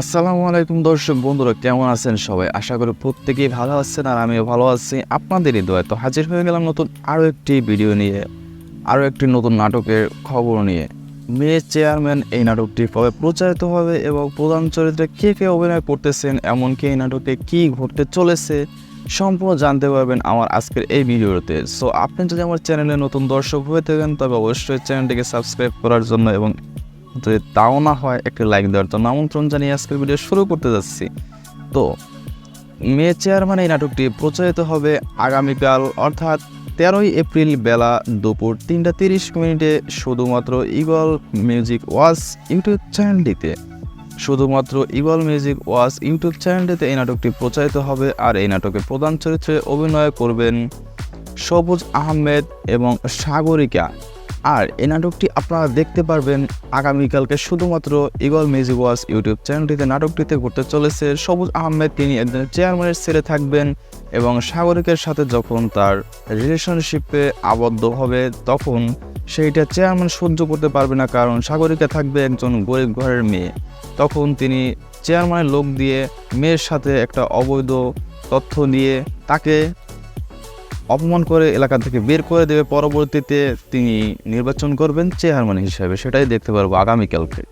আসসালামু আলাইকুম দর্শক বন্ধুরা, কেমন আছেন সবাই? আশা করি প্রত্যেকেই ভালো আছেন আর আমিও ভালো আছি। আপনাদেরই দোয়ায় তো হাজির হয়ে গেলাম নতুন আরও একটি ভিডিও নিয়ে, আরও একটি নতুন নাটকের খবর নিয়ে। মেয়ে চেয়ারম্যান এই নাটকটি কবে প্রচারিত হবে এবং প্রধান চরিত্রে কে কে অভিনয় করতেছেন, এমনকি এই নাটকে কী ঘটতে চলেছে সম্পূর্ণ জানতে পারবেন আমার আজকের এই ভিডিওতে। সো আপনি যদি আমার চ্যানেলে নতুন দর্শক হয়ে থাকেন তবে অবশ্যই চ্যানেলটিকে সাবস্ক্রাইব করার জন্য এবং যদি তাও না হয় একটি লাইক দেওয়ার জন্য আমন্ত্রণ জানিয়ে আজকের ভিডিও শুরু করতে যাচ্ছি। তো মেয়ে চেয়ারম্যান এই নাটকটি প্রচারিত হবে আগামীকাল অর্থাৎ 13ই এপ্রিল বেলা দুপুর 3:30 শুধুমাত্র ঈগল মিউজিক ওয়াচ ইউটিউব চ্যানেলটিতে। শুধুমাত্র ঈগল মিউজিক ওয়াচ ইউটিউব চ্যানেলটিতে এই নাটকটি প্রচারিত হবে। আর এই নাটকে প্রধান চরিত্রে অভিনয় করবেন সবুজ আহমেদ এবং সাগরিকা। আর এই নাটকটি আপনারা দেখতে পারবেন আগামীকালকে শুধুমাত্র ঈগল মিউজিক ওয়াচ ইউটিউব চ্যানেলটিতে। নাটকটিতে ঘটতে চলেছে সবুজ আহমেদ, তিনি একজন চেয়ারম্যানের ছেলে থাকবেন এবং সাগরিকের সাথে যখন তার রিলেশনশিপে আবদ্ধ হবে তখন সেইটা চেয়ারম্যান সহ্য করতে পারবে না, কারণ সাগরিকা থাকবে একজন গরিব ঘরের মেয়ে। তখন তিনি চেয়ারম্যানের লোক দিয়ে মেয়ের সাথে একটা অবৈধ তথ্য নিয়ে তাকে অপমান করে এলাকা থেকে বের করে দেবে। পরবর্তীতে তিনি নির্বাচন করবেন চেয়ারম্যান হিসেবে, সেটাই দেখতে পারবো আগামীকালকে।